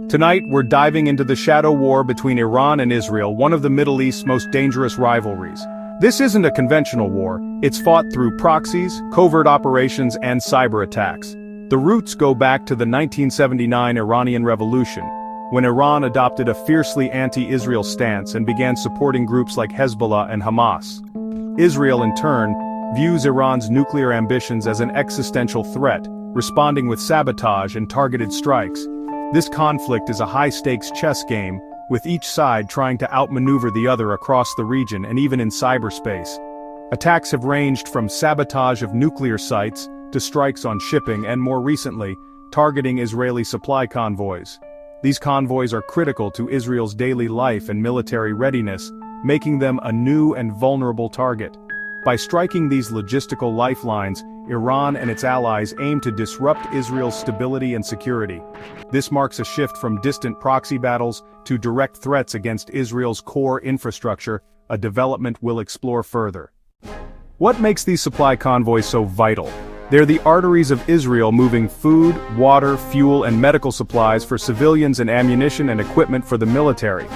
Tonight, we're diving into the shadow war between Iran and Israel, one of the Middle East's most dangerous rivalries. This isn't a conventional war, it's fought through proxies, covert operations, and cyber attacks. The roots go back to the 1979 Iranian Revolution, when Iran adopted a fiercely anti-Israel stance and began supporting groups like Hezbollah and Hamas. Israel, in turn, views Iran's nuclear ambitions as an existential threat, responding with sabotage and targeted strikes. This conflict is a high-stakes chess game, with each side trying to outmaneuver the other across the region and even in cyberspace. Attacks have ranged from sabotage of nuclear sites to strikes on shipping and, more recently, targeting Israeli supply convoys. These convoys are critical to Israel's daily life and military readiness, making them a new and vulnerable target. By striking these logistical lifelines, Iran and its allies aim to disrupt Israel's stability and security. This marks a shift from distant proxy battles to direct threats against Israel's core infrastructure, a development we'll explore further. What makes these supply convoys so vital? They're the arteries of Israel, moving food, water, fuel, and medical supplies for civilians and ammunition and equipment for the military.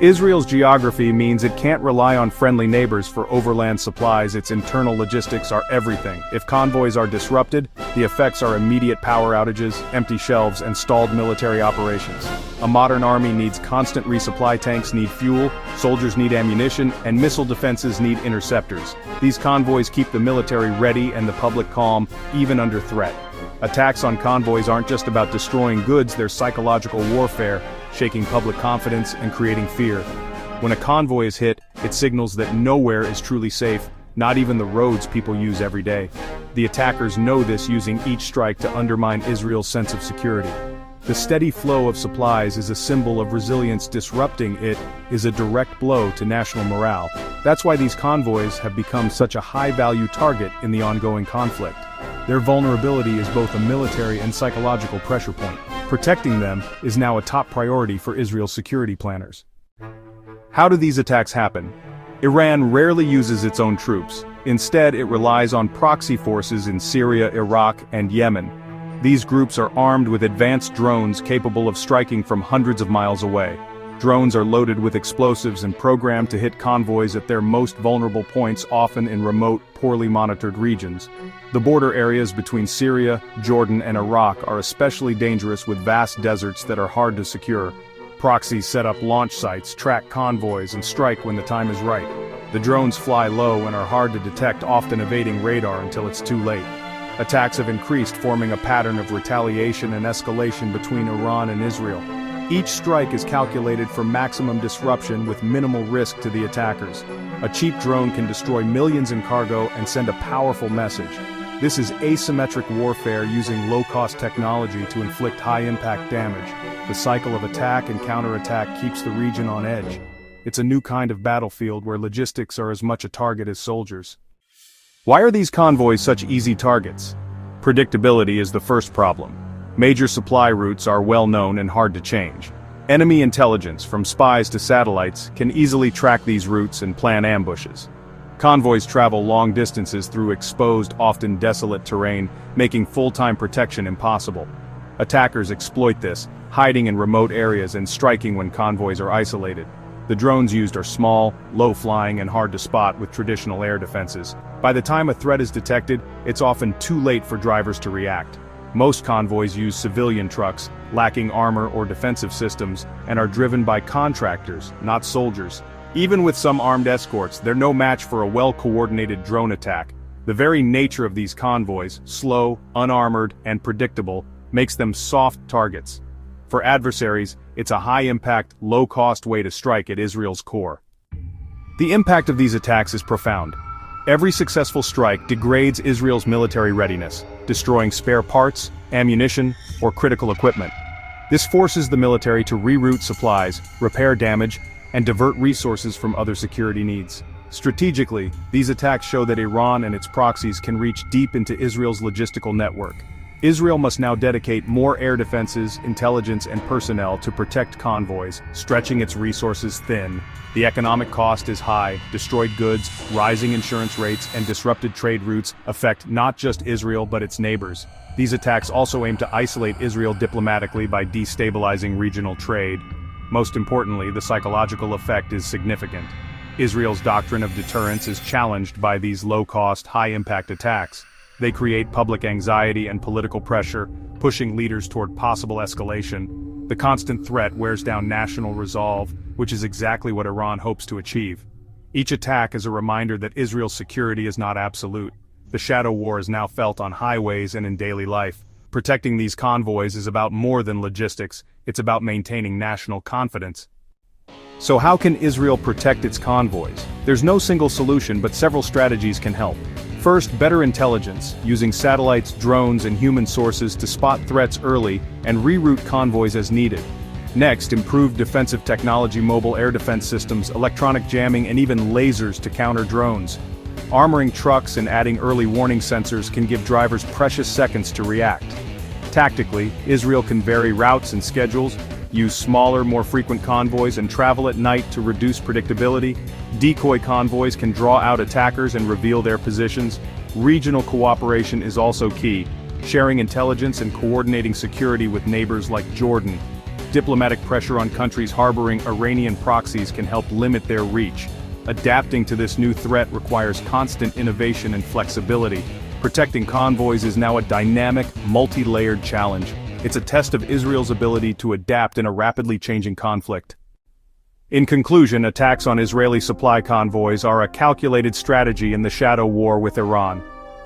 Israel's geography means it can't rely on friendly neighbors for overland supplies. Its internal logistics are everything. If convoys are disrupted, the effects are immediate power outages, empty shelves, and stalled military operations. A modern army needs constant resupply. Tanks need fuel, soldiers need ammunition, and missile defenses need interceptors. These convoys keep the military ready and the public calm, even under threat. Attacks on convoys aren't just about destroying goods, they're psychological warfare, shaking public confidence and creating fear. When a convoy is hit, it signals that nowhere is truly safe, not even the roads people use every day. The attackers know this, using each strike to undermine Israel's sense of security. The steady flow of supplies is a symbol of resilience. Disrupting it is a direct blow to national morale. That's why these convoys have become such a high-value target in the ongoing conflict. Their vulnerability is both a military and psychological pressure point. Protecting them is now a top priority for Israel's security planners. How do these attacks happen? Iran rarely uses its own troops. Instead, it relies on proxy forces in Syria, Iraq, and Yemen. These groups are armed with advanced drones capable of striking from hundreds of miles away. Drones are loaded with explosives and programmed to hit convoys at their most vulnerable points, often in remote, poorly monitored regions. The border areas between Syria, Jordan, and Iraq are especially dangerous, with vast deserts that are hard to secure. Proxies set up launch sites, track convoys, and strike when the time is right. The drones fly low and are hard to detect, often evading radar until it's too late. Attacks have increased, forming a pattern of retaliation and escalation between Iran and Israel. Each strike is calculated for maximum disruption with minimal risk to the attackers. A cheap drone can destroy millions in cargo and send a powerful message. This is asymmetric warfare, using low-cost technology to inflict high-impact damage. The cycle of attack and counterattack keeps the region on edge. It's a new kind of battlefield where logistics are as much a target as soldiers. Why are these convoys such easy targets? Predictability is the first problem. Major supply routes are well known and hard to change. Enemy intelligence, from spies to satellites, can easily track these routes and plan ambushes. Convoys travel long distances through exposed, often desolate terrain, making full-time protection impossible. Attackers exploit this, hiding in remote areas and striking when convoys are isolated. The drones used are small, low-flying, and hard to spot with traditional air defenses. By the time a threat is detected, it's often too late for drivers to react. Most convoys use civilian trucks, lacking armor or defensive systems, and are driven by contractors, not soldiers. Even with some armed escorts, they're no match for a well-coordinated drone attack. The very nature of these convoys, slow, unarmored, and predictable, makes them soft targets. For adversaries, it's a high-impact, low-cost way to strike at Israel's core. The impact of these attacks is profound. Every successful strike degrades Israel's military readiness, destroying spare parts, ammunition, or critical equipment. This forces the military to reroute supplies, repair damage, and divert resources from other security needs. Strategically, these attacks show that Iran and its proxies can reach deep into Israel's logistical network. Israel must now dedicate more air defenses, intelligence and personnel to protect convoys, stretching its resources thin. The economic cost is high. Destroyed goods, rising insurance rates and disrupted trade routes affect not just Israel but its neighbors. These attacks also aim to isolate Israel diplomatically by destabilizing regional trade. Most importantly, the psychological effect is significant. Israel's doctrine of deterrence is challenged by these low-cost, high-impact attacks. They create public anxiety and political pressure, pushing leaders toward possible escalation. The constant threat wears down national resolve, which is exactly what Iran hopes to achieve. Each attack is a reminder that Israel's security is not absolute. The shadow war is now felt on highways and in daily life. Protecting these convoys is about more than logistics, it's about maintaining national confidence. So how can Israel protect its convoys? There's no single solution, but several strategies can help. First, better intelligence, using satellites, drones, and human sources to spot threats early and reroute convoys as needed. Next, improved defensive technology, mobile air defense systems, electronic jamming, and even lasers to counter drones. Armoring trucks and adding early warning sensors can give drivers precious seconds to react. Tactically, Israel can vary routes and schedules, use smaller, more frequent convoys, and travel at night to reduce predictability. Decoy convoys can draw out attackers and reveal their positions. Regional cooperation is also key, sharing intelligence and coordinating security with neighbors like Jordan. Diplomatic pressure on countries harboring Iranian proxies can help limit their reach. Adapting to this new threat requires constant innovation and flexibility. Protecting convoys is now a dynamic, multi-layered challenge. It's a test of Israel's ability to adapt in a rapidly changing conflict. In conclusion, attacks on Israeli supply convoys are a calculated strategy in the shadow war with Iran.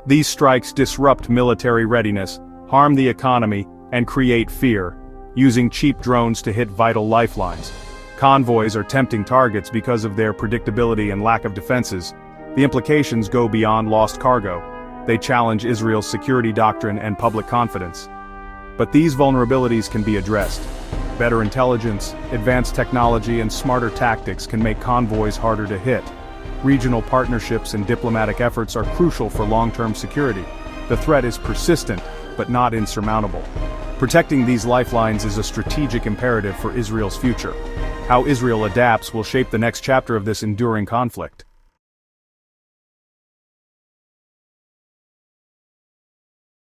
These strikes disrupt military readiness, harm the economy, and create fear, using cheap drones to hit vital lifelines. Convoys are tempting targets because of their predictability and lack of defenses. The implications go beyond lost cargo. They challenge Israel's security doctrine and public confidence. But these vulnerabilities can be addressed. Better intelligence, advanced technology, and smarter tactics can make convoys harder to hit. Regional partnerships and diplomatic efforts are crucial for long-term security. The threat is persistent, but not insurmountable. Protecting these lifelines is a strategic imperative for Israel's future. How Israel adapts will shape the next chapter of this enduring conflict.